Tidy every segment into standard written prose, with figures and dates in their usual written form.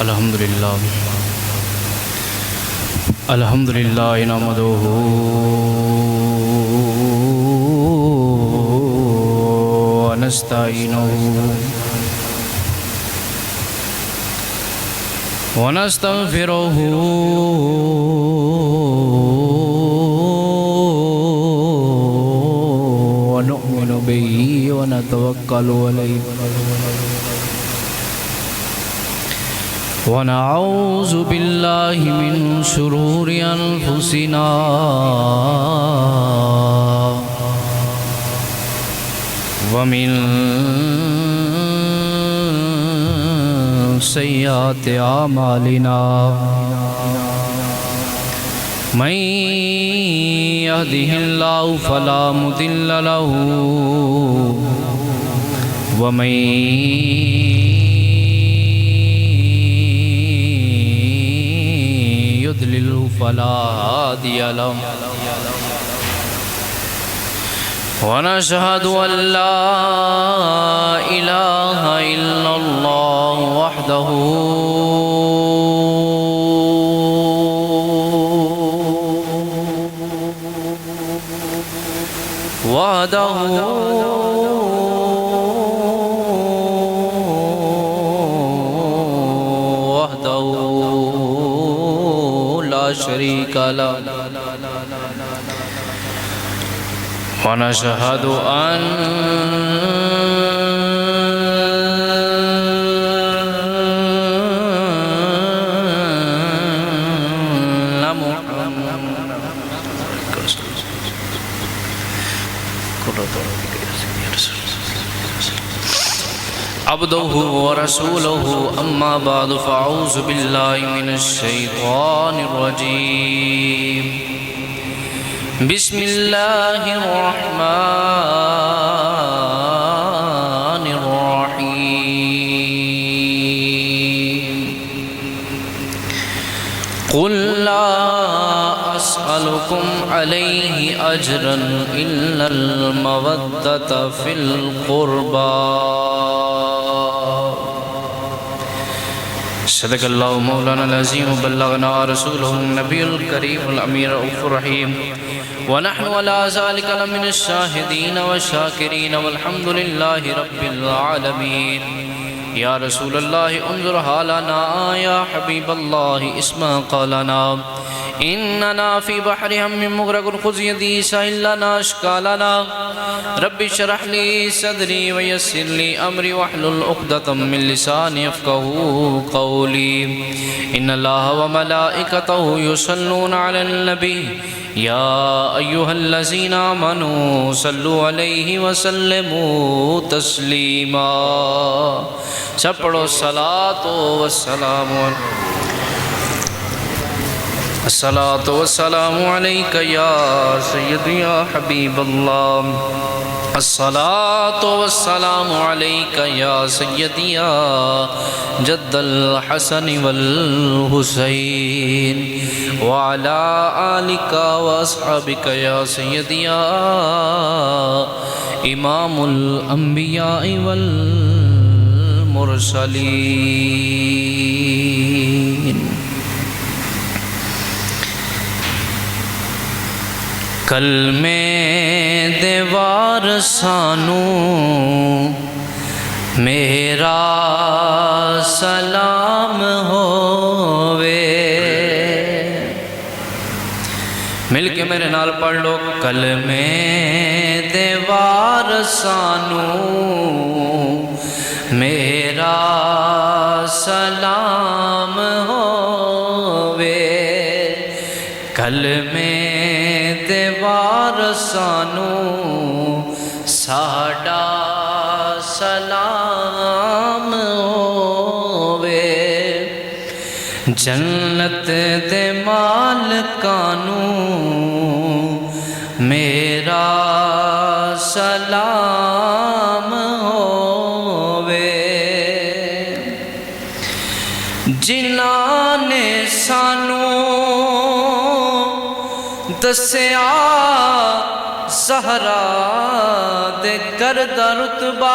الحمدللہ نحمدہ ونستعینہ ونستغفرہ ونؤمن بہ ونتوکل علیہ ونعوذ باللہ من شرور انفسنا ومن سیئات اعمالنا من يهده اللہ فلا مضل له ومن يضلل فلا هادي له ونشهد أن لا إله إلا الله وحده لا شريك له ونشهد أن عبده ورسوله أما بعد فأعوذ بالله من الشيطان الرجيم بسم الله الرحمن الرحيم قل لا أسألكم عليه أجرا إلا المودة في القربى صدق اللہ مولانا العظیم وبلغنا رسوله النبی الکریم الامیر الرؤوف الرحیم ونحن على ذلك لمن الشاہدین والشاکرین والحمد للہ رب العالمین یا رسول اللہ انظر حالنا یا حبیب اللہ اسمع قالنا اننا فی بحر ہم مغرق خذ یدی سہل لنا اشکالنا رب اشرح لی صدری ویسر لی امری واحلل عقدۃ من لسانی یفقہوا قولی ان اللہ وملائکتہ یصلون علی النبی یا ایہا الذین آمنوا صلوا علیہ وسلموا تسلیما سب پڑھو الصلاۃ والسلام الصلاۃ والسلام علیک یا سیدی یا حبیب اللہ الصلاۃ والسلام علیک یا سیدی یا جد الحسن والحسین وعلی آلک واصحابک یا سیدی یا امام الانبیاء والمرسلین کل میں دیوار سانو میرا سلام ہووے مل کے میرے نال پڑھ لو کل میں دیوار سانو میرا سلام ہووے کل میں دیوار سانو ساڈا سلام ہووے جنت دے مالکانو میرا سلام ہووے جنہاں نے سانو دسیا زہرا دے کردہ رتبہ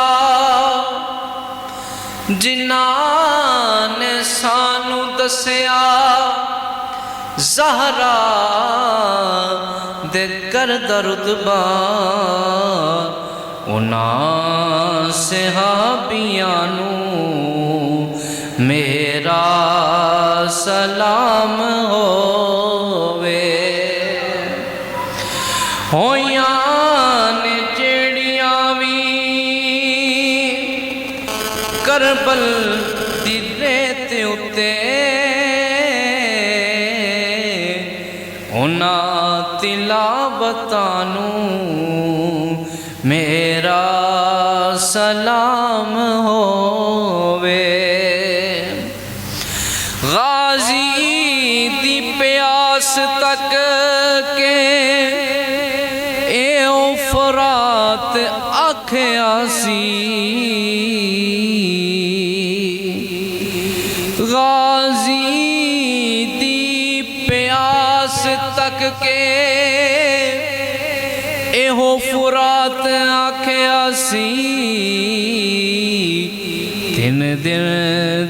جنہاں نے سانو دسیا زہرا دے کردہ رتبہ انہاں صحابیانو میرا سلام ہووے ہویاں نے جڑیاں وی کربل دی ریت اتے انہاں تلاوتانو میرا سلام ہووے غازی دی پیاس تک کے اے فرات آکھیا سی غازی دی پیاس تک کے اے فرات آکھیا سی تین دن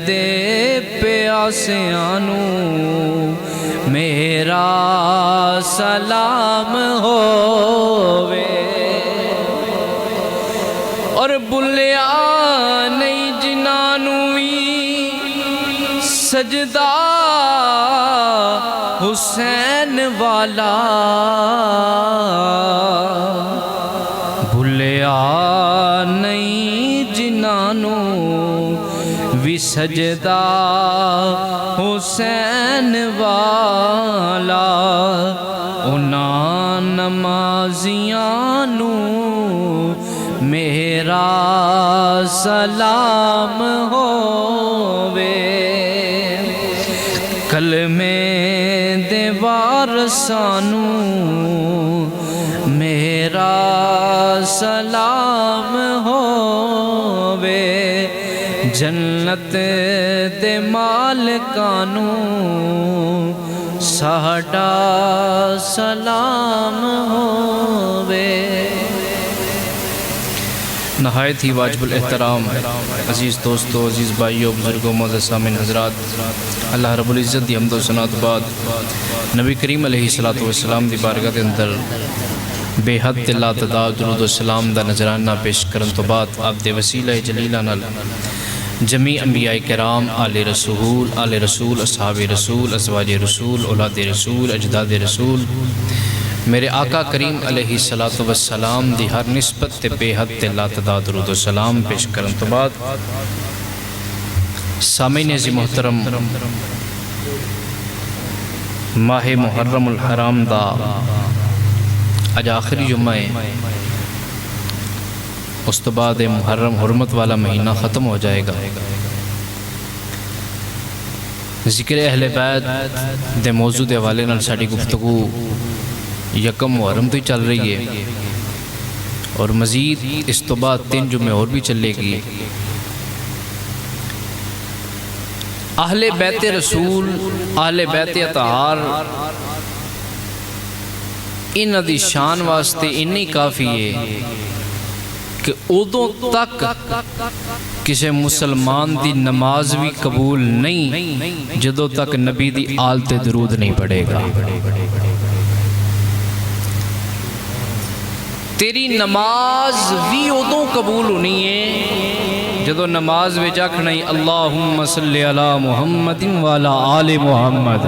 دے پیاسیانو میرا سلام ہووے اور بلیا نہیں جنانوی سجدہ حسین والا بھلیا نہیں جنانو وی سجدہ حسین والا انہاں نمازیانو میرا سلام ہووے کلمے دے وارثانو میرا سلام ہووے جنت دے مالکانو ساڈا سلام ہووے نہایت ہی واجب الاحترام عزیز دوستو عزیز بھائیو بزرگوں معزز سامعین حضرات اللہ رب العزت دی حمد و ثنا تو بعد نبی کریم علیہ السلام دی بارگاہ دے اندر بے حد لا تعداد درود و سلام دا نظرانہ پیش کرن تو بعد آپ دے وسیلہ جلیلہ نال جمیع انبیاء کرام آل رسول اصحاب رسول ازواج رسول اولاد رسول اجداد رسول میرے آقا کریم علیہ السلام دی ہر نسبت تے بے حد تے لا تعداد درود و سلام پیش کرن تو بعد سامعین عزیز محترم ماہ محرم الحرام دا اج آخری جمعہ ہے اس تو بعد محرم حرمت والا مہینہ ختم ہو جائے گا ذکر اہل بیت دے موضوع دے حوالے نال ساڈی گفتگو یکم محرم تو ہی چل رہی ہے اور مزید اس تو بعد 3 جمعے اور بھی چلے گی اہل بیت رسول اہل بیت اطہار ان دی شان واسطے انی کافی ہے کہ ادوں تک کسی مسلمان دی نماز بھی قبول نہیں جدوں تک نبی دی آل تے درود نہیں پڑھے گا تیری نماز بھی ادوں قبول ہونی ہے جدو نماز وچ آکھنا ہی اللہم صلی علی محمد والا آل محمد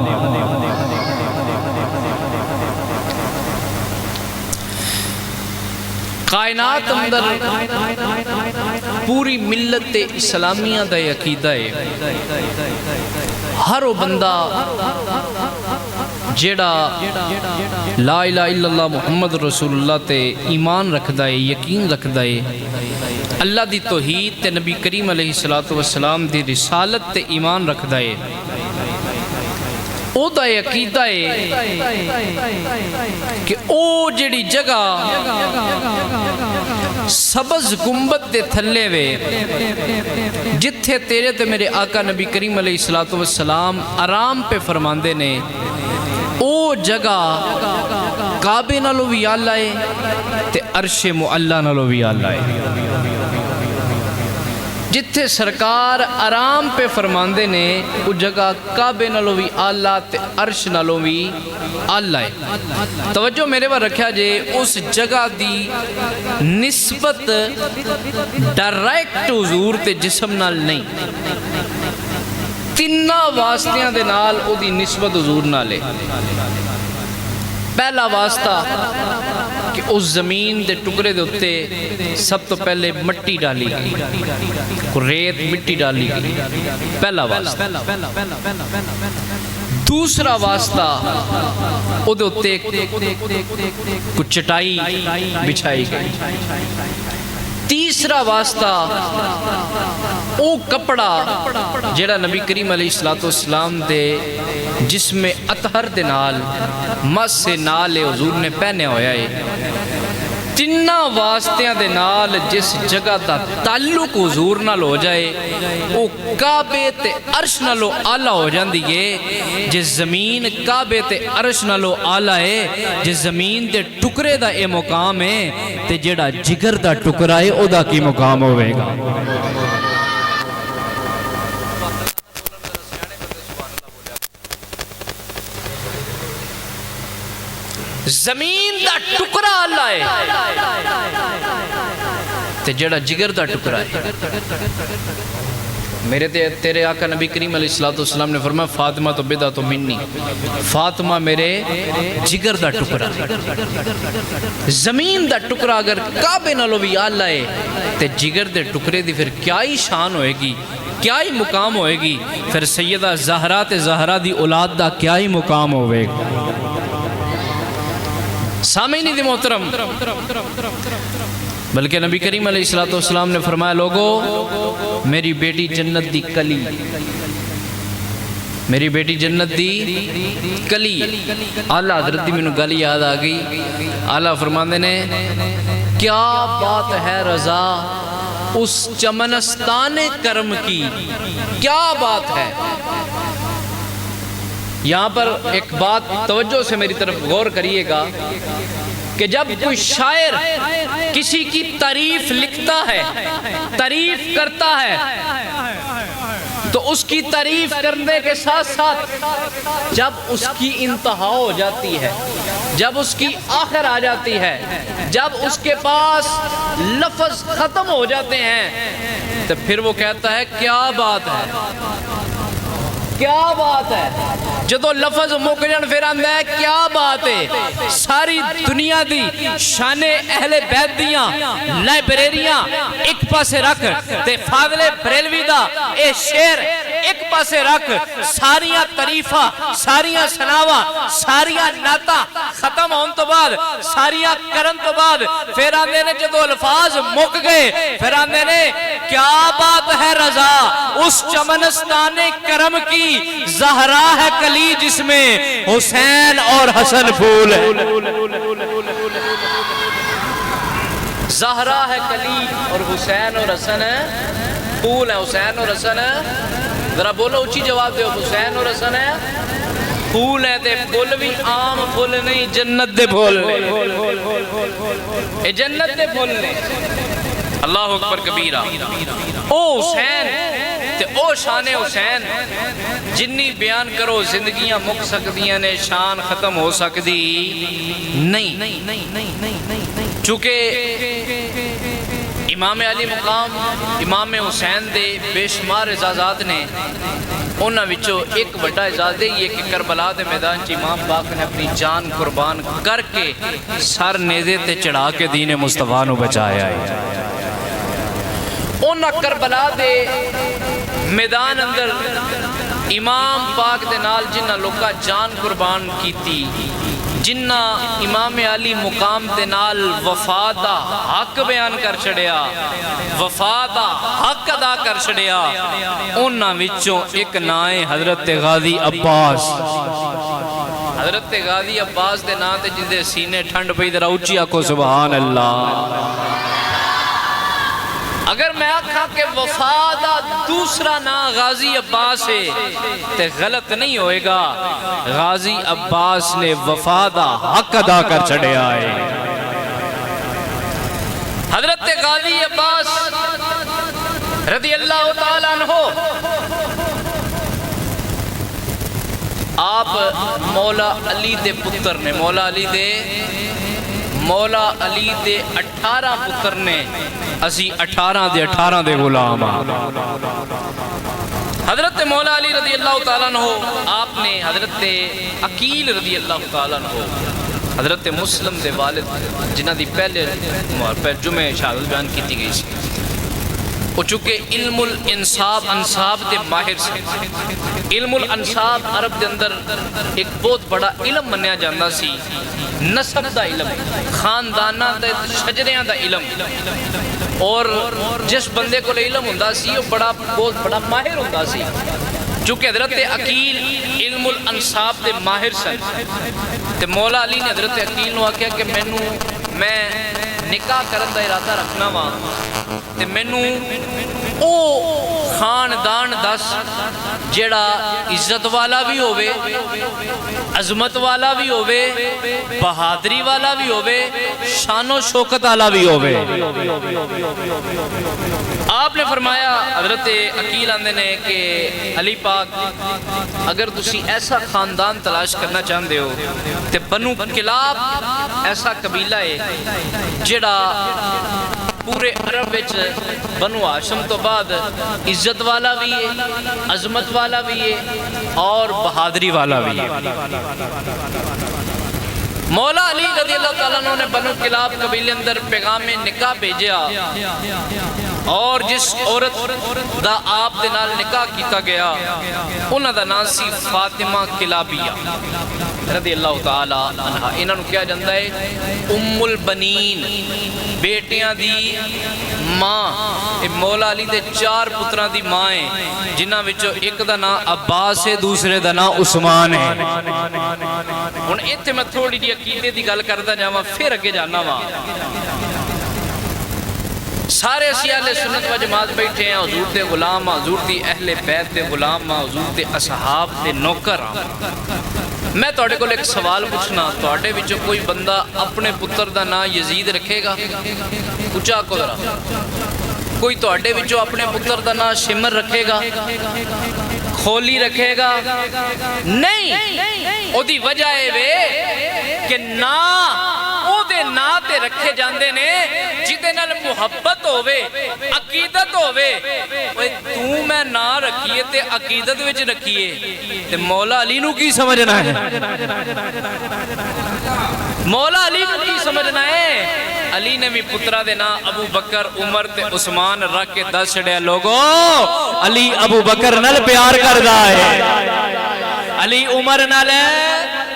کائنات اندر پوری ملت اسلامیہ دا عقیدہ ہے ہر وہ بندہ جیڑا لا الہ الا اللہ محمد رسول اللہ تے ایمان رکھدا ہے یقین رکھدا ہے اللہ دی توحید تے نبی کریم علیہ السلام دی رسالت تے ایمان رکھدا ہے او دا عقیدہ ہے کہ او جڑی جگہ سبز گنبد دے تھلے وے جتھے تیرے تے میرے آقا نبی کریم علیہ السلام آرام پہ فرماندے نے او جگہ کعبے نالو بھی آلہ ہے تے عرش معلی نالو بھی آلہ ہے جتھے سرکار آرام پہ فرماندے نے وہ جگہ کعبے نالوں بھی آلہ تے عرش نالوں بھی آلہ ہے۔ توجہ میرے پر رکھیا جے اس جگہ دی نسبت ڈائریکٹ حضور تے جسم نال نہیں، تینہ واسطیاں دے نال او دی نسبت حضور نالے۔ پہلا واسطہ کہ اس زمین دے ٹکرے دے اتے سب تو پہلے مٹی ڈالی گئی، ریت مٹی ڈالی گئی، پہلا واسطہ۔ دوسرا واسطہ او دے اتے کچھ چٹائی بچھائی گئی۔ تیسرا واسطہ او کپڑا جیڑا نبی کریم علیہ السلام دے جسم اطہر دے نال مس سے نال حضور نے پہنے ہویا ہے۔ تینہ واسطیاں دے نال جس جگہ دا تعلق حضور نال ہو جائے او کعبے تے عرش نالو آلہ ہو جاندی ہے۔ جس زمین کعبے تے عرش نالو آلہ ہے، جس زمین دے ٹکرے دا اے مقام ہے تے جیڑا جگر دا ٹکرا ہے او دا کی مقام ہوئے گا۔ زمین دا ٹکرا اللہ ہے تے جڑا جگر دا ٹکرا ہے۔ میرے تیرے آقا نبی کریم علیہ السلام نے فرمایا فاطمہ تو بدعۃ منی، فاطمہ میرے جگر دا ٹکرا۔ زمین دا ٹکرا اگر کعبے نالوں بھی آلہ ہے تے جگر دے ٹکرے دی پھر کیا ہی شان ہوئے گی، کیا ہی مقام ہوئے گی، پھر سیدہ زہرا تے زہرا دی اولاد دا کیا ہی مقام ہوئے گا۔ سامعین دی محترم، بلکہ نبی کریم علیہ السلام نے فرمایا لوگو میری بیٹی جنت دی کلی، میری بیٹی جنت دی کلی۔ آلہ حضرت دی میں نے گلی یاد آگئی، آلہ فرماندے نے کیا بات ہے رضا اس چمنستان کرم کی، کیا بات ہے۔ یہاں پر ایک بات توجہ سے میری طرف غور کریے گا کہ جب کوئی شاعر کسی کی تعریف لکھتا ہے، تعریف کرتا ہے، تو اس کی تعریف کرنے کے ساتھ ساتھ جب اس کی انتہا ہو جاتی ہے، جب اس کی آخر آ جاتی ہے، جب اس کے پاس لفظ ختم ہو جاتے ہیں تو پھر وہ کہتا ہے کیا بات ہے، کیا بات ہے۔ جدو لفظ مک جان پھر آندہ ہے کیا بات ہے۔ ساری دنیا دی شان اہل بیت دیاں لائبریریاں ایک پاسے رکھ تے فاضل بریلوی دا اے شعر ایک پاسے رکھ، ساریاں تعریفاں، ساریاں سناواں، ساریاں نعتاں ختم ہون تو بعد، ساریاں کرن تو بعد پھر آندے نے جدو الفاظ مک گئے پھر آندے نے کیا بات ہے رضا اس چمنستان کرم کی، زہرا ہے کلی جس میں حسین اور حسن پھول ہے۔ زہرا ہے کلی اور حسین اور حسن پھول ہے، حسین اور حسن ذرا بولو اچھی جواب دے، حسین اور حسن ہے پھول ہے تے پھول بھی عام پھول نہیں، جنت دے پھول نے، اے جنت دے پھول نے۔ اللہ اکبر کبیرہ۔ او حسین تے او شان حسین جنی بیان کرو زندگیاں مک سکدیاں نے، شان ختم ہو سکدی نہیں۔ چونکہ امام علی مقام امام حسین دے بے شمار اعزازات نے، انہاں وچوں ایک بڑا اعزاز یہ کہ کربلا دے میدان چ امام پاک نے اپنی جان قربان کر کے سر نیزے تے چڑھا کے دین مصطفیٰ نو بچایا ہے۔ انہاں کربلا دے میدان اندر امام پاک دے نال جنہ لوکا جان قربان کیتی، جنہ امام علی مقام دے نال وفا دا حق بیان کر چھڑیا، وفا دا حق ادا کر چھڑیا، انہاں وچوں ایک نائے حضرت غازی عباس۔ حضرت غازی عباس دے نام تے جن دے سینے ٹھنڈ پئی ذرا اونچی آکھو سبحان اللہ۔ اگر میں آکھا کہ وفا دا دوسرا نام غازی عباس ہے تے غلط نہیں ہوئے گا، غازی عباس نے وفا دا حق ادا کر چھڑیا ہے۔ حضرت غازی عباس رضی اللہ تعالیٰ عنہ آپ مولا علی دے پتر نے، مولا علی دے 18 پتر نے، اسی 18 دے غلام ہاں۔ حضرت مولا علی رضی اللہ تعالیٰ عنہ آپ نے حضرت عقیل رضی اللہ تعالیٰ عنہ، حضرت مسلم دے والد جنہ دی پہلے جمعہ شہادت بیان کی گئی سی، وہ چونکہ علم الانصاب انصاب دے ماہر سے، علم الانصاب عرب دے اندر ایک بہت بڑا علم منیا جاندہ سی، نسب دا علم، خاندانہ دا شجریاں دا علم، اور جس بندے کو علم ہوندا سی وہ بہت بڑا ماہر ہوندا سی۔ چونکہ حضرت عقیل علم الانصاب دے ماہر سن، تے مولا علی نے حضرت عقیل نو آکھیا کہ میں نکاح کرن دا ارادہ رکھنا وا، تے مینوں او خاندان دس جیڑا عزت والا بھی ہووے، عظمت والا بھی ہووے، بہادری والا بھی ہووے، شان و شوکت والا بھی ہووے۔ آپ نے فرمایا، حضرت عقیل آندے نے کہ علی پاک اگر تسی ایسا خاندان تلاش کرنا چاہندے ہو تے بنو کلاب ایسا قبیلہ ہے جڑا پورے عرب وچ بنو ہاشم تو بعد عزت والا بھی ہے، عظمت والا بھی ہے اور بہادری والا بھی ہے۔ مولا علی رضی اللہ تعالیٰ عنہ نے بنو کلاب قبیلے اندر پیغام نکاح بھیجیا، اور جس عورت دا آپ دے نال نکاح کیتا گیا انہاں دا نام سی فاطمہ کلابیہ رضی اللہ تعالی عنہ۔ انہاں نو کیا جاندا ہے ام البنین، بیٹیاں دی ماں۔ مولا علی دے 4 پتراں دی ماں ہے، جنہاں وچوں ایک دا نام عباس ہے، دوسرے دا نام عثمان ہے۔ ہن ایتھے میں تھوڑی جی عقیدے دی گل کردا جاواں، پھر اگے جانا وا۔ سارے اسی اہل سنت و جماعت بیٹھے ہیں، حضور دے غلام، حضور دی اہل بیت دے غلام، حضور دے اصحاب دے نوکر۔ میں توڑے کو ایک سوال پوچھنا، توڑے وچوں کوئی بندہ اپنے پتر دا نام یزید رکھے گا؟ اچھا کو ذرا، کوئی توڑے وچوں اپنے پتر دا نام شمر رکھے گا، کھولی رکھے گا؟ نہیں۔ او دی وجہ ہے وے کہ نا او دے نا تے رکھے جاندے نے جدے نال محبت ہووے، عقیدت ہووے۔ تو میں نا رکھیے تے عقیدت وچ رکھیے تے مولا علی نو کی سمجھنا ہے؟ مولا علی نو کی سمجھنا ہے؟ علی نے بھی پترہ دے نا ابو بکر، عمر تے عثمان رکھ کے دس چھڑیا، لوگو علی ابو بکر نال پیار کردا ہے، علی عمر نال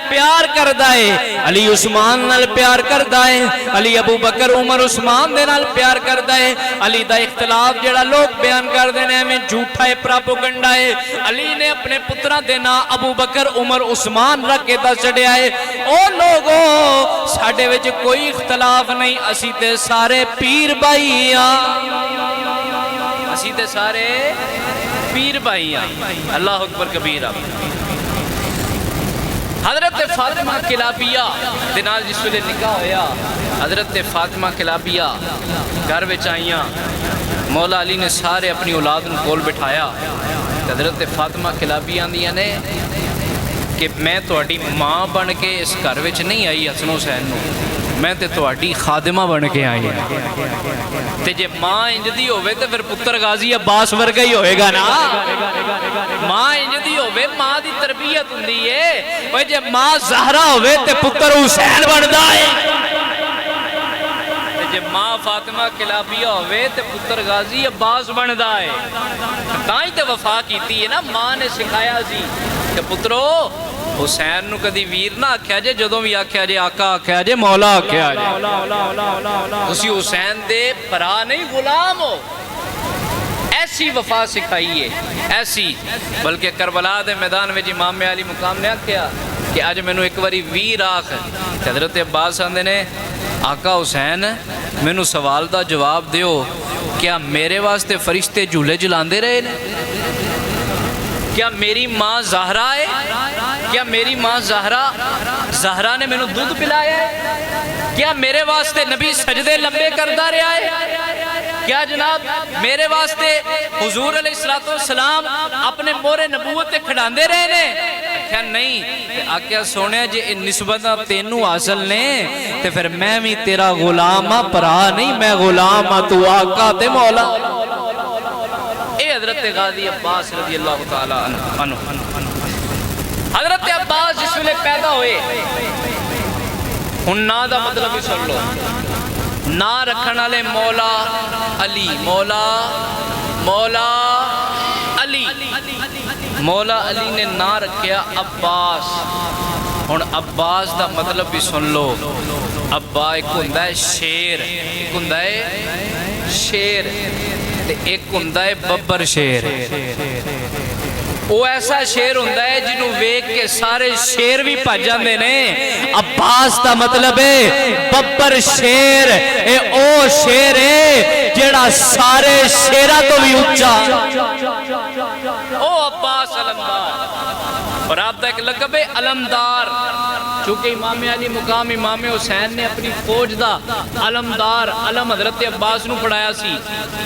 پیار کردا ہے، علی عثمان نال پیار کردا ہے، علی ابو بکر عمر عثمان دے نال پیار کردا ہے۔ علی دا اختلاف جڑا لوگ بیان کر دینے میں جھوٹا ہے، پراپوگنڈا ہے۔ علی نے اپنے پترہ دینا ابو بکر عمر عثمان رکھ کے دس چڑھیا ہے، او لوگو ساڑھے وچ کوئی اختلاف نہیں، اسی تے سارے پیر بھائی آن، اسی تے سارے پیر بھائی آن۔ اللہ اکبر کبیرہ۔ حضرت فاطمہ کلابیہ دنال جس ویلے نکاح ہویا، حضرت فاطمہ کلابیہ گھر وچ آئیاں، مولا علی نے سارے اپنی اولاد کو کول بٹھایا۔ حضرت فاطمہ کلابیہ دیاں نے کہ میں تہاڈی ماں بن کے اس گھر وچ نہیں آئی حسن حسین نو، میں تے تہاڈی خادمہ بن کے آئی ہاں۔ تے جے ماں انج دی ہووے تے پھر پتر غازی عباس ورگا ہی ہوئے گا نا۔ ماں انج دی ہووے، ماں دی تربیت ہوندی ہے، اوے جے ماں زہرا ہووے تے پتر حسین بندا ہے، تے جے ماں فاطمہ کلابیہ ہووے تے پتر غازی عباس بندا ہے۔ تائیں تے وفا کیتی ہے نا، ماں نے سکھایا سی کہ پترو حسین نو کدی ویر نہ آکھیا جے، جدوں بھی آکھیا جے آقا آکھیا جے، مولا آکھیا جے۔ اسی حسین دے پرا نہیں غلام ہو، ایسی وفا سکھائی ہے، ایسی۔ بلکہ کربلا دے میدان میں امام علی مقام نے آکھیا کہ آج میں نو ایک واری ویر آکھ۔ حضرت عباس آندے نے آقا حسین میں نو سوال دا جواب دیو، کیا میرے واسطے فرشتے جھولے جلاندے رہے نے؟ کیا میری ماں زہرا ہے؟ کیا میری ماں زہرا نے میں نو دودھ پلایا ہے؟ کیا میرے واسطے نبی سجدے لمبے کردہ رہا ہے؟ کیا جناب میرے واسطے حضور علیہ السلام اپنے مورے نبوت تے کھڑا دے رہے نے؟ کیا نہیں؟ آکیا سونے جے ان نسبتہ تینوں حاصل نے تے پھر میں بھی تیرا غلام ہاں، پرا نہیں، میں غلام ہاں، تو آقا تے مولا۔ اے حضرت غازی عباس رضی اللہ تعالیٰ عنہ، حضرت عباس جس ویلے پیدا ہوئے، ہن نا دا مطلب ہی سن لو، نا رکھن والے مولا علی، مولا علی، مولا علی نے نا رکھیا عباس۔ ہن عباس دا مطلب بھی سن لو، ابا ایک ہوندا ہے شیر، ایک ہوندا ہے شیر تے ایک ہوندا ہے ببر شیر۔ وہ ایسا شیر ہوندا ہے جنہوں ویک کے سارے شیر بھی بھج جاندے نے۔ عباس دا مطلب ہے ببر شیر، اے او شیر ہے جیڑا سارے شیرہ تو بھی اچھا، او عباس علمدار۔ اور آپ دا ایک لقب ہے علمدار، چونکہ امام علی مقام امام حسین نے اپنی فوج دا علمدار علم حضرت عباس نو پڑھایا سی۔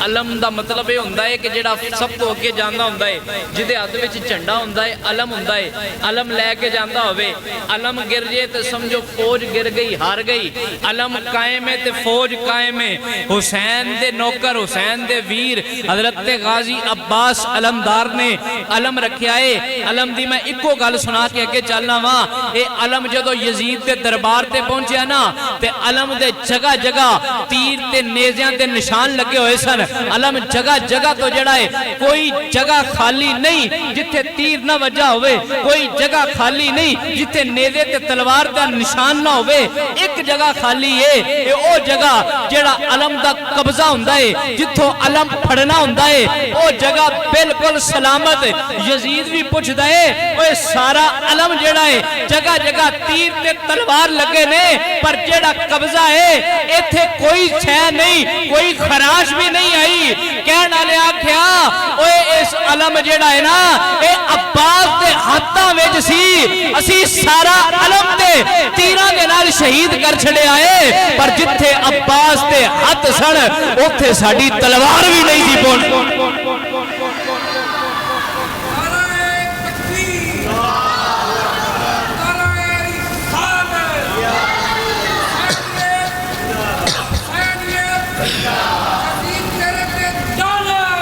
علم دا مطلب یہ ہوندہ ہے کہ جڑا سب تو اگے جاندہ ہوندہ ہے، جدے ہاتھ وچ جھنڈا ہوندہ ہے، علم ہوندہ ہے، علم لے کے جاندہ ہوئے، علم گر جے تے سمجھو فوج گر گئی، ہار گئی، علم قائم ہے تے فوج قائم ہے۔ حسین دے نوکر، حسین دے ویر حضرت غازی عباس علمدار نے علم رکھیا ہے۔ علم دی میں ایک گل سنا کے اگے چلنا وہاں، اے علم جدو یزید دے دربار تے پہنچیا نا تے علم دے جگہ جگہ تیر تے نیزیاں تے نشان لگے ہوئے سن۔ علم جگہ جگہ تو جڑا ہے کوئی جگہ خالی نہیں جتھے تیر نہ وجہ ہوئے، کوئی جگہ خالی نہیں جتھے نیزے تے تلوار دا نشان نہ ہوئے، ایک جگہ خالی ہے، اے او جگہ جڑا علم دا قبضہ ہوندہ ہے، جتھو علم پھڑنا ہوندہ ہے، او جگہ بالکل سلامت۔ یزید بھی پوچھ دائے وہ سارا علم جڑا ہے جگہ جگہ تیر تے تلوار لگے نے، پر جڑا قبضہ ہے ایتھے کوئی چھے نہیں، کوئی خراش بھی نہیں آئی۔ کہنا لے آکھیا اوے اس علم جڑا ہے نا اے عباس دے ہاتھاں وچ سی، اسی سارا علم دے تیراں دے نال شہید کر چھڑے آئے، پر جتھے عباس دے ہاتھ سن اوتھے ساڈی تلوار بھی نہیں سی پہنچ۔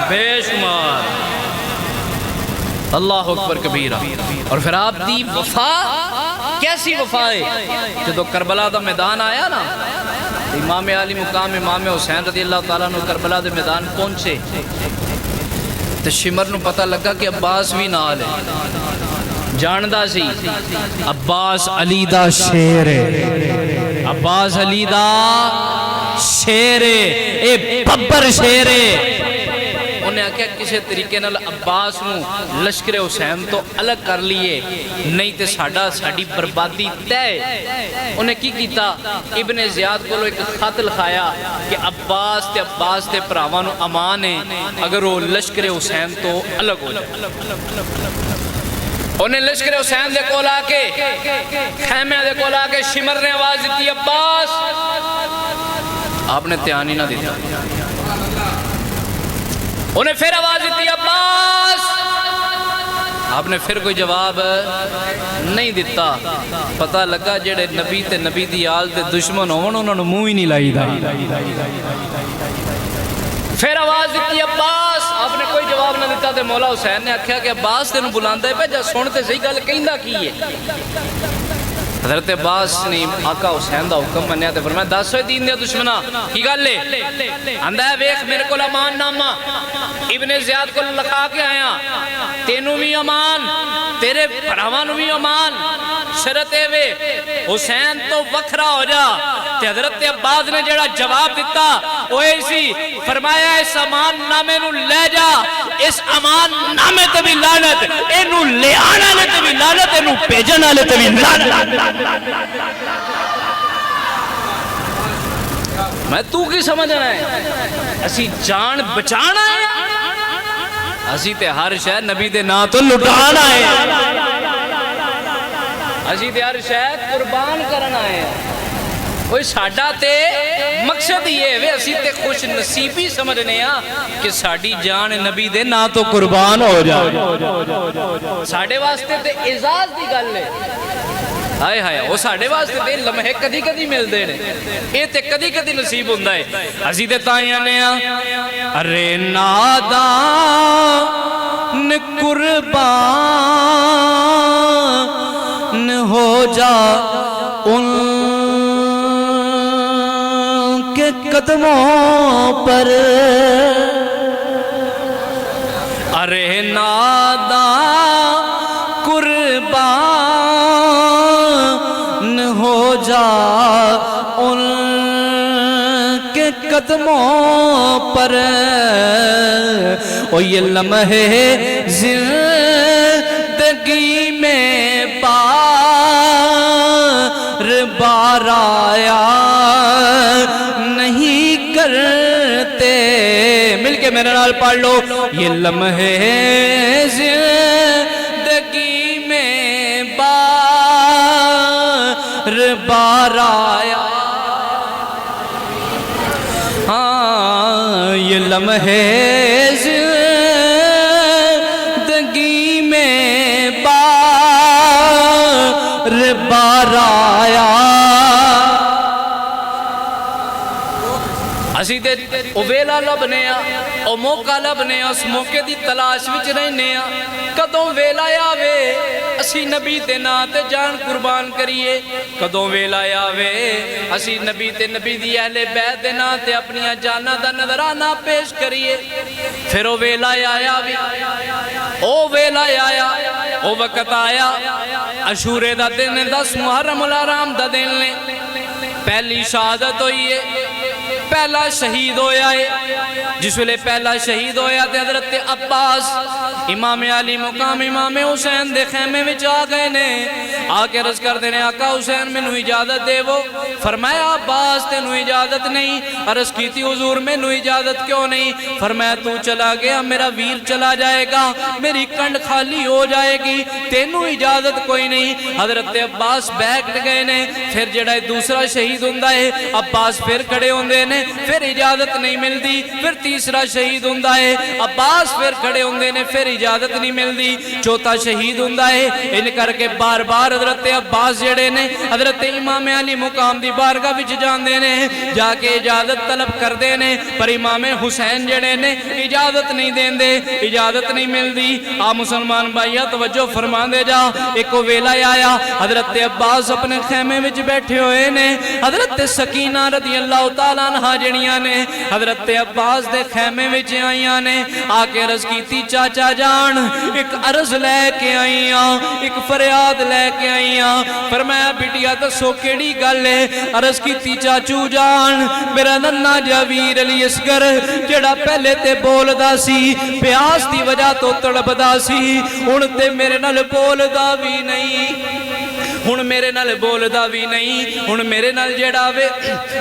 بے شمار اللہ اکبر کبیرہ۔ اور پھر آپ دی وفا کیسی وفا ہے؟ جدو کربلا دا میدان آیا نا، امام علی مقام امام حسین رضی اللہ تعالیٰ نے کربلا دے میدان پہنچے تو شمر نو پتہ لگا کہ عباس بھی نال ہے، جاندہ سی عباس علی دا شیر ہے، عباس علی دا شیر ہے، اے ببر شیر ہے۔ انہیں آکھیا کسی طریقے نال عباس نو لشکر حسین تو الگ کر لیے، نہیں تے ساڑی بربادی تے۔ انہیں کی کیتا؟ ابن زیاد کو ایک خط لکھایا کہ عباس تے پراواں نو امان ہے اگر وہ لشکر حسین تو الگ ہو جائے۔ انہیں لشکر حسین دے کول آکے خیمے دے کول آکے شمر نے آواز دیتی عباس، آپ نے تیان ہی نہ دیتا۔ انہیں پھر آواز دیتی عباس، آپ نے پھر کوئی جواب نہیں دیتا۔ پتہ لگا جڑے نبی تے نبی دی آل تے دشمن ہون انہوں نے منہ ہی نہیں لائی دا۔ پھر آواز دیتی عباس، آپ نے کوئی جواب نہ دیتا۔ تے مولا حسین نے آکھیا کہ عباس تینوں بلاندہ ہے پہ جا سنتے صحیح گل کہندہ کی ہے۔ حضرت عباس نے آقا حسین دا حکم منیا تے فرمایا 10 دین دیا دشمنہ کی گل لے اندہ ہے ویخ میرے کو امان نامہ ابن زیاد کو لکھا کے آیا، تینوں بھی امان، تیرے پڑھاوانوں بھی امان، شرط وے حسین تو وکھرا ہو جا۔ تے حضرت عباس نے جڑا جواب دیتا وہ ایسی فرمایا اس امان نامے نو لے جا، اس امان نامے تے بھی لعنت، اینو لے آنا لے تے بھی لعنت، اینو پیجنا لے تے بھی لعنت۔ میں تو کی سمجھنا ہے؟ اسی جان بچانا ہے، اسی تے ہر شاید نبی دے نا تو لٹانا ہے، اسی تے ہر شاید قربان کرنا ہے۔ وہ ساڈا تے مقصد یہ ہے اسی تے خوش نصیبی سمجھنے ہاں کہ ساڈی جان نبی دے نا تو قربان ہو جائے ساڈے واسطے تے اعزاز دی گل ہے ہائے ہائے وہ ساڈے واسطے تے لمحے کدی کدی ملدے نے اے تے کدی کدی نصیب ہوندا ہے اسی تے تائیں نے ارے نادان قربان ہو جا ان کے قدموں پر ارے نادان قربان ہو جا ان کے قدموں پر او یہ لمحے زندگی میں بار بار آیا نہیں کرتے مل کے میرے نال پڑھ لو یہ لمحے زندگی میں بار بار آیا ہاں یہ لمحے زندگی میں بار بار آیا اسی تے او ویلا لبنے او موقع لبنے اس موقع دی تلاش وچ رہنے کدوں ویلا آوے اسی نبی تے نا تے جان قربان کریے کدوں ویلا آوے اسی نبی تے نبی دی اہل بیت دے نا تے اپنی جاناں دا نظرانہ پیش کریے پھر او ویلا آیا بھی او ویلا آیا او وقت آیا عاشورے دا دن 10 محرم الحرام دا دن لے پہلی شہادت ہوئی ہے پہلا شہید ہویا ہے جس ویلے پہلا شہید ہویا تے حضرت عباس امام علی مقام امام حسین دے خیمے وچ آ گئے نے آ کے عرض کر دینے آقا حسین میں نو اجازت دے وہ فرمایا عباس تے نو اجازت نہیں عرض کی تھی حضور میں نو اجازت کیوں نہیں فرمایا تو چلا گیا میرا ویر چلا جائے گا میری کنڈ خالی ہو جائے گی تینو اجازت کوئی نہیں حضرت عباس بیٹھ گئے نے پھر جڑا دوسرا شہید ہوندہ ہے عباس پھر کھڑے ہوندے نے پھر اجازت نہیں ملدی پھر تیسرا شہید ہوندہ ہے عباس پھر کھڑے ہوندے نے پھر اجازت نہیں ملدی چوتھا شہید ہوندہ ہے ان کر کے بار بار حضرت عباس جڑے نے حضرت امام علی مقام دی بارگاہ وچ جاندے نے جا کے اجازت طلب کر دے نے پر امام حسین جڑے نے اجازت نہیں دین دے اجازت نہیں ملدی آپ مسلمان بھائیہ توجہ فرما دے جا ایک ویلا آیا حضرت عباس اپنے خیمے وچ بیٹھے ہوئے نے حضرت سکینہ رضی اللہ تعالیٰ عنہ جڑیاں نے حضرت عباس دے خیمے وچ آئیاں نے آ کے عرض کی تھی چاچا جان ایک عرض لے کے آئیاں ایک فریاد لے کے آئیاں فرمایا بیٹیا دسو کیڑی گل ہے عرض کی تھی چاچو جان میرا ننا جاویر علی اصغر جڑا پہلے تے بول دا سی پیاس دی وجہ تو تڑپ دا سی ہن تے میرے نال بول دا بھی نہیں ہن میرے نال بول دا بھی نہیں ہن میرے نال جڑا وے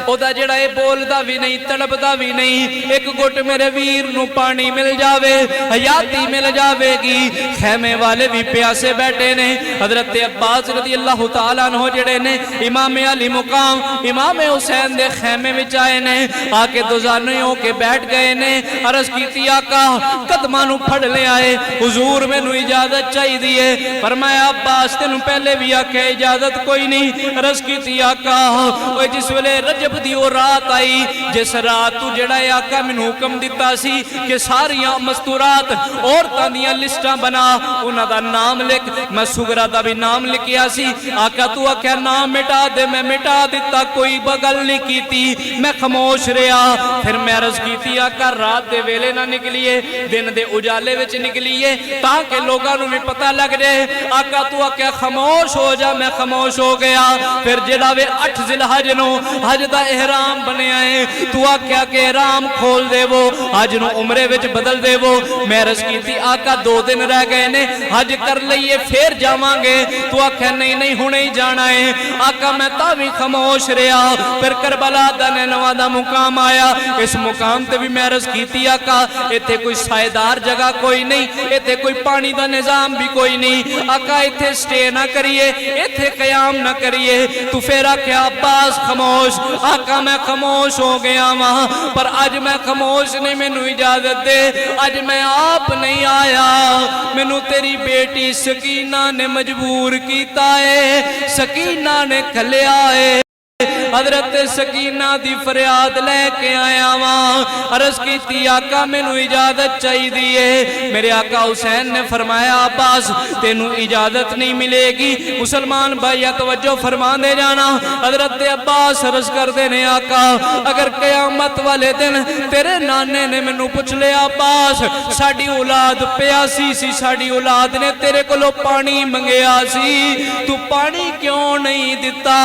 او دا جڑا اے بول دا بھی نہیں تڑپ دا بھی نہیں ایک گھٹ میرے ویر نو پانی مل جاوے حیاتی مل جاوے گی خیمے والے بھی پیاسے بیٹھے نے حضرت عباس رضی اللہ تعالیٰ عنہ جڑے نے امام علی مقام امام حسین دے خیمے وچ آئے نے آ کے دوزانوں ہو کے بیٹھ گئے نے عرض کی تھی آقا قدمہ نو پھڑ لے آئے حضور میں نو اجازت چاہی دیئے فرمایا عباس تینوں پہلے بھی آکے اجازت کوئی نہیں عرض کی تھی آقا جس ویلے رجب دی وہ رات آئی جس رات تو جڑا ہے آقا میں حکم دیتا سی کہ ساریاں مستورات عورتاں دیاں لسٹاں بنا انہاں دا نام لکھ میں سغرا دا بھی نام لکھیا سی آقا تو آکھیا نام مٹا دے میں مٹا دیتا کوئی بغل نہیں کی تھی میں خاموش رہا پھر میں عرض کی تھی آقا رات دے ویلے نہ نکلیے دن دے اجالے وچ نکلیے تاکہ لوگاں نو بھی پتہ لگ جائے آقا تو آکھیا خاموش ہو جا میں خاموش ہو گیا پھر جڑا وے 8 ذی الحج نو حج دا احرام بنے آئے تو آکھیا کہ احرام کھول دے وہ حج نو عمرے وچ بدل دے وہ میں عرض کی تھی آقا 2 دن رہ گئے نے حج کر لئیے پھر جاواں گے تو آکھیا نہیں نہیں ہونے ہی جانا ہے آقا میں تاوی خاموش رہا پھر کربلا دا نینوا دا مقام آیا اس مقام تے بھی میں عرض کی تھی آقا ایتھے کوئی سائیدار جگہ کوئی نہیں ایتھے کوئی پانی دا نظام بھی کوئی نہیں آقا ایتھے سٹے نہ کریے ایتھے قیام نہ کریے. تو پھر آکھیا عباس خاموش. آقا میں خاموش ہو گیا وہاں پر اج میں خاموش نہیں, میں نو اجازت دے. اج میں آپ نہیں آیا, میں نو تیری بیٹی سکینہ نے مجبور کیتا ہے, سکینہ نے کھلیا ہے. حضرت سکینہ دی فریاد لے کے آیا وہاں. عرض کی تھی آقا میں نو اجازت چاہی دیئے. میرے آقا حسین نے فرمایا عباس تینو اجازت نہیں ملے گی. مسلمان بھائی توجہ فرما دے جانا. حضرت عباس عرض کر دینے آقا اگر قیامت والے دن تیرے نانے نے میں نو پوچھ لیا عباس ساڑی اولاد پیاسی سی, ساڑی اولاد نے تیرے کو لو پانی منگیا سی, تو پانی کیوں نہیں دیتا,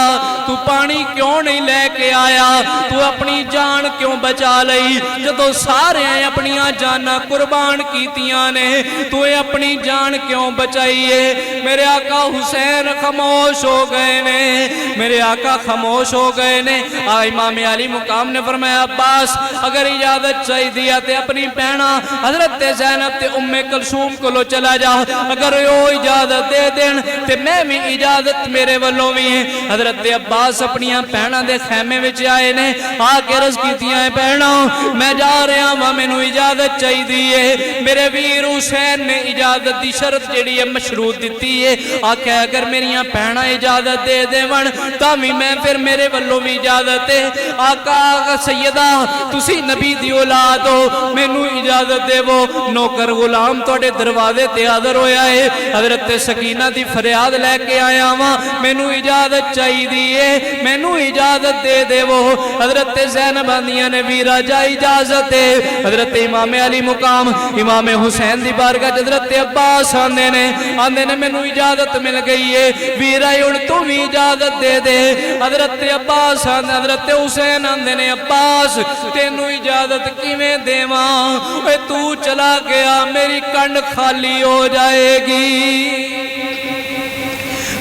تو پانی کیوں نہیں لے کے آیا, تو اپنی جان کیوں بچا لئی. جدو سارے ہیں اپنی جانا قربان کیتیاں نے, تو اپنی جان کیوں بچائیے. میرے آقا حسین خاموش ہو گئے نے, میرے آقا خاموش ہو گئے نے. امام علی مقام نے فرمایا عباس اگر اجازت چاہی دیا تے اپنی بہنا حضرت زینب تے ام کلثوم کو لو چلا جا, اگر وہ اجازت دے دین تے میں بھی اجازت میرے والوں بھی ہیں. حضرت عباس اپنی بہناں دے خیمے وچ آئے نے, آ کے عرض کیتیاں ہیں بہناں میں جا رہا ہاں, میں نو اجازت چاہی دیئے. میرے ویر حسین نے اجازت دی شرط جڑی ہے مشروط دیتی ہے. آکھے اگر میریاں بہناں اجازت دے دے ون تامی میں پھر میرے والوں بھی اجازت ہے. آقا سیدہ تسی نبی دی اولاد ہو, میں نو اجازت دے وہ نوکر غلام توڑے دروازے تے حاضر ہویا ہے. حضرت سکینہ دی فریاد لے کے آیا ہاں, میں نو اجازت چاہی دیئے, میں نو اجازت دے دے وہ. حضرت زینب آندیاں نے ویرا جا اجازت دے. حضرت امام علی مقام امام حسین دی بارگاہ حضرت عباس آندے نے میں نو اجازت مل گئی ہے, ویرا اڑ تو بھی اجازت دے دے. حضرت عباس آندے, حضرت حسین آندے نے عباس تینو اجازت کیویں دیواں, اے تو چلا گیا میری کنڈ خالی ہو جائے گی,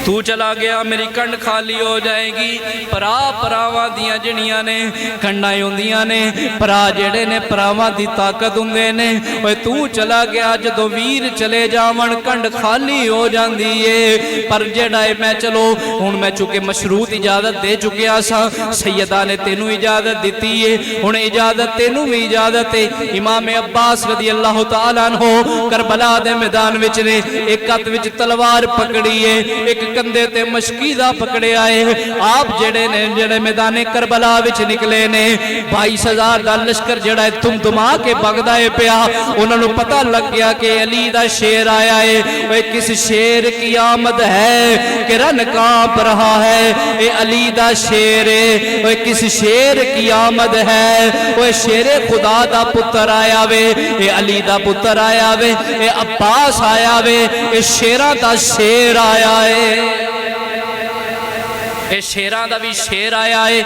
تو چلا گیا میری کنڈ خالی ہو جائے گی. پراواں دیاں جڑیاں نے کنڈاں ہوندیاں نے, پرا جڑے نے پراواں دی طاقت ہوندے نے. اوے تو چلا گیا جدوں ویر چلے جاون کنڈ خالی ہو جاندی ہے. پر جڑا ہے میں چلو ہن میں چونکہ مشروط اجازت دے چکیا سا, سیدہ نے تینوں اجازت دیتی ہے, ہن اجازت تینوں بھی اجازت ہے. امام عباس رضی اللہ تعالیٰ عنہ کربلا دے میدان وچ نے ایک ہاتھ وچ تلوار پکڑی ہے, ایک کندے تے مشکیزہ پکڑے آئے. آپ جڑے میدان کربلا وچ نکلے نے 22,000 دا لشکر جڑا ہے تم دما کے بغدہ پیا. انہوں نے پتہ لگ گیا کہ علی دا شیر آیا ہے. وہ کس شیر کی آمد ہے کہ رن کانپ رہا ہے, اے علی دا شیر ہے. وہ کس شیر کی آمد ہے, وہ شیر خدا دا پتر آیا وے, اے علی دا پتر آیا وے, اے عباس آیا وے, اے شیرہ دا شیر آیا ہے, اے شیرہ دا بھی شیر آیا ہے.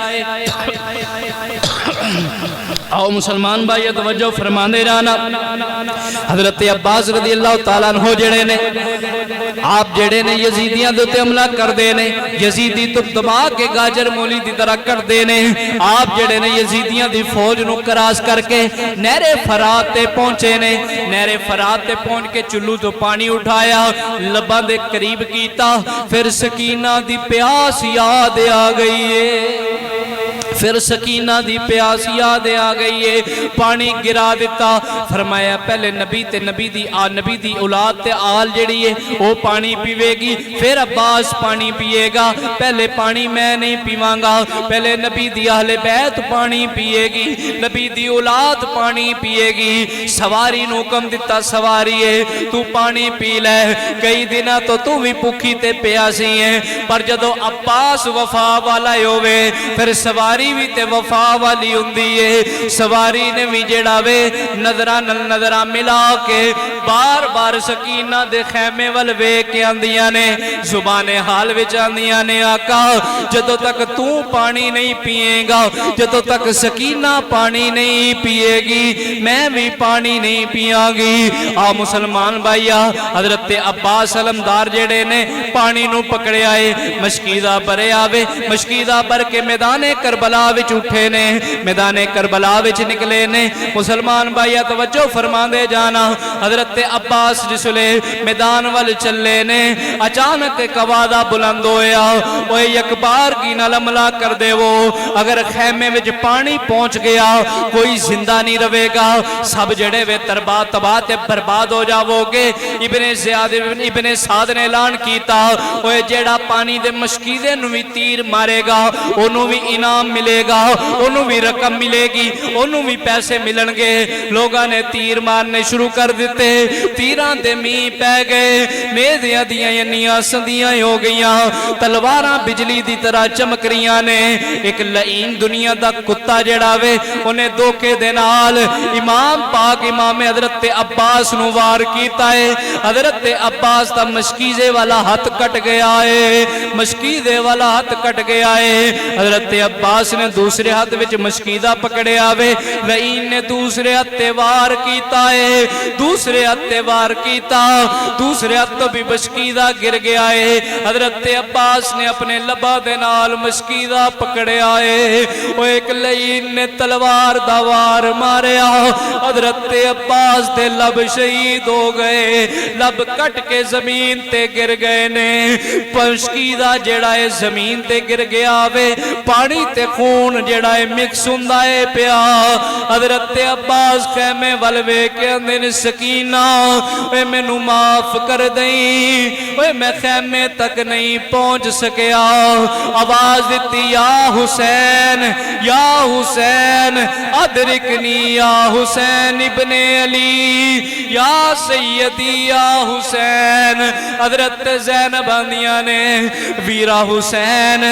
آؤ مسلمان بھائی توجہ فرمانے جانا. حضرت عباس رضی اللہ تعالیٰ عنہ جڑے نے آپ جڑے نے یزیدیاں دوتے حملہ کر دے نے, یزیدی تو دبا کے گاجر مولی دی طرح کر دے نے. آپ جڑے نے یزیدیاں دی فوج نو کراس کر کے نہر فرات تے پہنچے نے. نہر فرات تے پہنچ کے چلو تو پانی اٹھایا, لباں دے قریب کیتا, پھر سکینہ دی پیاس یاد آ گئی ہے, پھر سکینہ دی پیاس یاد آ گئی ہے. پانی گرا دیتا, فرمایا پہلے نبی تے نبی دی اولاد تے آل جڑی ہے وہ پانی پیوے گی, پھر عباس پانی پیے گا. پہلے پانی میں نہیں پیواں گا, پہلے نبی دی اہل بیت پانی پیے گی, نبی دی اولاد پانی پیے گی. سواری نو حکم دیتا سواری ہے تو پانی پی لے, کئی دنہ تو بھی بھوکی تے پیاسی ہے. پر جدو عباس وفا والا ہوئے پھر سواری بھی تے وفا والی ہوندی ہے. سواری نے بھی جڑا وے نظرہ ملا کے بار بار سکینہ دے خیمے وال وے کے آندیاں نے, زبان حال وچ آندیاں نے آقا جدو تک تو پانی نہیں پیے گا, جدو تک سکینہ پانی نہیں پیے گی, میں بھی پانی نہیں پیاں گی. آ مسلمان بھائیا حضرت عباس علمدار جڑے نے پانی نو پکڑے آئے, مشکیزہ برے آوے, مشکیزہ بر کے میدان کربلا کربلا وچ اٹھے نے میدان کربلا وچ نکلے نے مسلمان بھائیہ توجہ فرما دے جانا حضرت عباس جسلے میدان وال چلے نے اچانک ایک آوازہ بلند ہویا وہ یک بار کی نال عملہ کر دے وہ اگر خیمے وچ پانی پہنچ گیا کوئی زندہ نہیں روے گا سب جڑے وے تباہ تے برباد ہو جاؤ گے ابن سعد نے اعلان کیتا وہ جیڑا پانی دے مشکیدے نوی تیر مارے گا انہوں بھی انعام ملے گا انہوں بھی رقم ملے گی انہوں بھی پیسے ملن گے لوگاں نے تیر مارنے شروع کر دیتے تیران دے می پہ گئے نیزیاں دیاں ینیاں سندیاں ہو گئیاں تلواراں بجلی دی طرح چمک رہیاں نے ایک لعین دنیا دا کتا جڑا وے انہیں دھوکے دے نال امام پاک امام حضرت عباس نو وار کیتا ہے حضرت عباس دا مشکیزے والا ہاتھ کٹ گیا ہے مشکیزے والا ہاتھ کٹ گیا ہے حضرت عباس نے دوسرے ہاتھ وچ مشکیدہ پکڑے آوے لعین نے دوسرے ہاتھ وار کیتا ہے دوسرے ہاتھ وار کیتا دوسرے ہاتھ بھی مشکیدہ گر گیا ہے حضرت عباس نے اپنے لبا دے نال مشکیدہ پکڑے آئے وہ ایک لعین نے تلوار دا وار ماریا حضرت عباس دے لب شہید ہو گئے لب کٹ کے زمین تے گر گئے نے مشکیدہ جڑا ہے زمین تے گر گیا وے پانی تے خون جڑا ہے مکس ہوندا ہے پیا حضرت عباس خیمے والوے کے اندر سکینہ اے مینوں معاف کر دیں اے میں خیمے تک نہیں پہنچ سکیا آواز دیتی یا حسین ادرکنی یا حسین ابن علی یا سیدی یا حسین حضرت زینب آندیاں نے ویرا حسین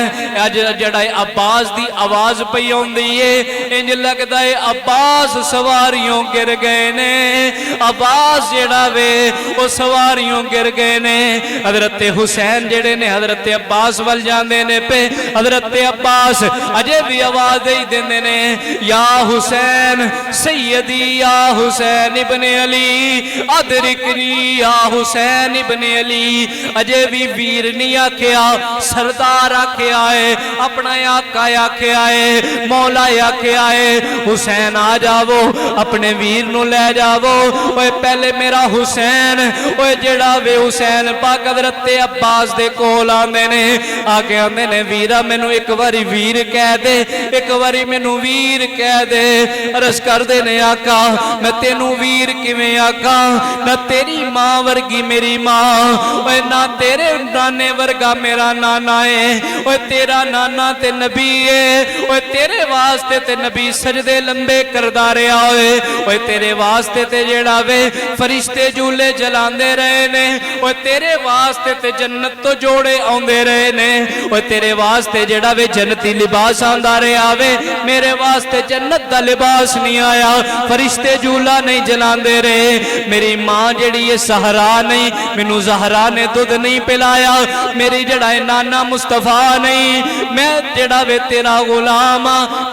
جڑا عباس دی آواز پئی ہوندی ہے انج لگدا ہے عباس سواریوں گر گئے نے عباس جڑا وے او سواریوں گر گئے نے حضرت حسین جڑے نے حضرت عباس وال جاندے نے پہ حضرت عباس اجے بھی آواز دے دیندے نے یا حسین سیدی یا حسین ابن علی ادرکنی یا حسین ابن علی اجے بھی ویر نہیں آکھیا سردار آکھیا ہے اپنا آقا آکھیا ہے مولا آکھیا ہے حسین آ جاؤ اپنے ویر نو لے جاؤ اوے پہلے میرا حسین اوے جڑا وے حسین پاک حضرت عباس دے کول آندے نے آکے آندے نے ویرا مینوں ایک واری ویر کہہ دے ایک واری مینوں ویر کہہ دے عرض کر دے نے آقا میں تینوں ویر کیویں آقا نہ تیری ماں ورگی میری ماں اوے نہ تیرے نانے ورگا میرا نانا ہے اوے تیرا نانا تے نبی ہے اوے تیرے واسطے تے نبی سجدے لمبے کردا رہیا ہوئے اوے تیرے واسطے تے جڑا وے فرشتے جھولے جلاندے رہے نے اوے تیرے واسطے تے جنت تو جوڑے آندے رہے نے اوے تیرے واسطے جڑا وے جنتی لباس آندا رہیا وے میرے واسطے جنت دا لباس نہیں آیا فرشتے جھولا نہیں جلاندے رہے میری ماں جڑی ہے سہرا نہیں مینوں زہرا نے دودھ نہیں پلایا میری جڑا ہے نانا مصطفیٰ نہیں میں جڑا وے تیرا غلام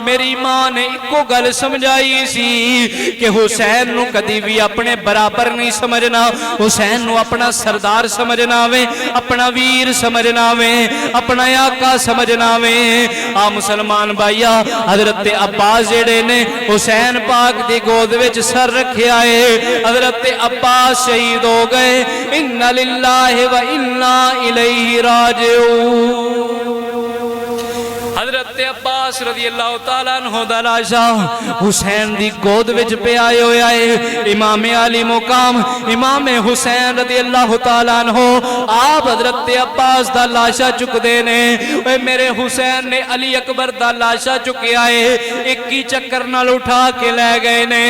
میری ماں نے ایکو گل سمجھائی سی کہ حسین نو کدی بھی اپنے برابر نہیں سمجھنا حسین نو اپنا سردار سمجھنا وے اپنا ویر سمجھنا وے اپنا آقا سمجھنا وے آ مسلمان بھائیا حضرت عباس جڑے نے حسین پاک دی گود وچ سر رکھیا ہے حضرت عباس شہید ہو گئے انا للہ و انا الیہ راجعون حضرت عباس رضی اللہ تعالیٰ عنہ دا لاشا حسین دی گود وچ پہ آئے ہوئے آئے امام علی مقام امام حسین رضی اللہ تعالیٰ عنہ آپ حضرت عباس دا لاشا چک دینے اے میرے حسین نے علی اکبر دا لاشا چکے آئے ایک کی چکر نال اٹھا کے لے گئے نے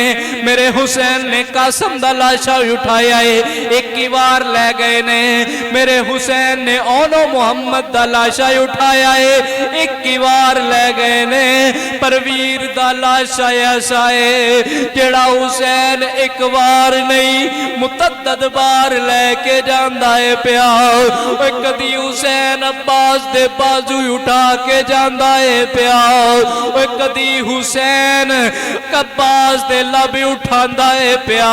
میرے حسین نے قاسم دا لاشا اٹھائے آئے ایک کی وار لے گئے نے میرے حسین نے اونو محمد دا لاشا اٹھائے آئے ایک کی وار لے گئے نے پرویر دا لاشا ایسا ہے جڑا حسین ایک وار نہیں متعدد بار لے کے جاندہ ہے پیا کدی حسین حسین عباس دے بازو اٹھا کے جاندا ہے پیا اوے کدی حسین عباس دے لب اٹھاندا ہے پیا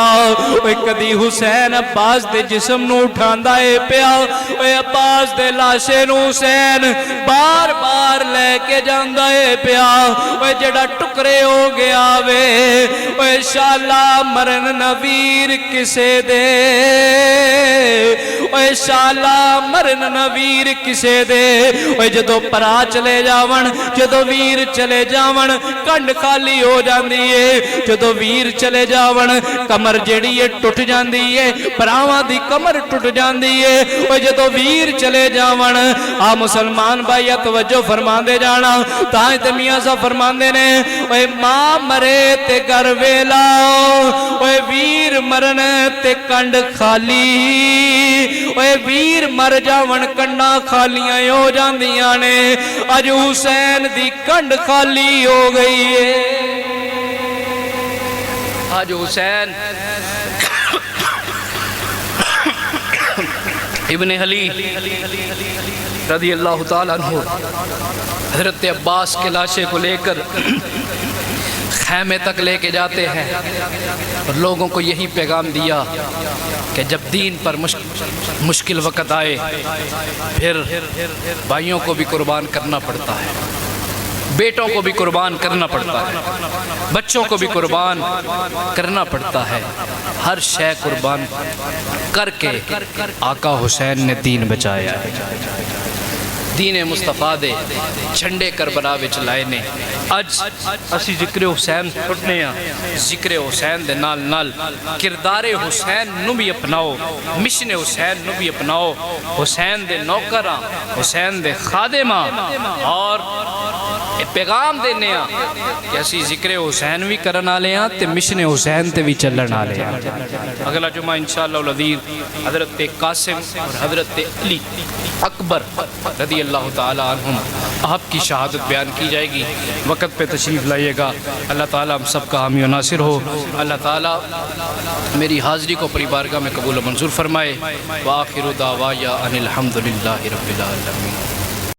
اوے کدی حسین عباس دے جسم نو اٹھاندا ہے پیا اوے عباس دے لاشے نو حسین بار بار لے کے جاندا ہے پیا اوے جڑا ٹکرے ہو گیا وے اوے شالا مرن نویر کسے دے اوے شالا مرن نویر کسے دے اوے جدو پرا چلے جاون جدو ویر چلے جاون کنڈ خالی ہو جاندی ہے جدو ویر چلے جاون کمر جڑی ہے ٹوٹ جاندی ہے پراواں دی کمر ٹوٹ جاندی ہے اوے جدو ویر چلے جاون آ مسلمان بھائی توجہ فرماندے جانا تاں تے میاں صاحب فرماندے نے اوے ماں مرے تے گھر ویلا اوے ویر مرن تے کنڈ خالی اوے ویر مر جاون کنڈاں خالیاں ہو جاندیاں نے اج حسین دی کنڈ خالی ہو گئی ہے آج حسین ابن علی رضی اللہ تعالیٰ عنہ حضرت عباس کے لاشے کو لے کر خیمے تک لے کے جاتے ہیں اور لوگوں کو یہی پیغام دیا کہ جب دین پر مشکل وقت آئے پھر بھائیوں کو بھی قربان کرنا پڑتا ہے بیٹوں کو بھی قربان کرنا پڑتا ہے بچوں کو بھی قربان کرنا پڑتا ہے ہر شے قربان کر کے آقا حسین نے دین بچایا ہے دین مصطفیٰ دے جھنڈے کربلا وچ لائے نے اج اسی ذکر حسین سننے ہیں ذکر حسین دے نال نال کردار حسین نو بھی اپناؤ مشن حسین نو بھی اپناؤ حسین دے نوکراں حسین دے خادماں اور پیغام دینے ہیں کہ اسی ذکر حسین بھی کرن والے ہیں تے مشن حسین تے بھی چلن والے ہیں اگلا جمعہ انشاءاللہ العزیز حضرت قاسم اور حضرت علی اکبر رضی اللہ تعالی عنہم آپ کی شہادت بیان کی جائے گی وقت پہ تشریف لائیے گا اللہ تعالی ہم سب کا حامی و ناصر ہو اللہ تعالی میری حاضری کو اپنی بارگاہ میں قبول و منظور فرمائے وآخر دعوایا ان الحمدللہ رب العالمین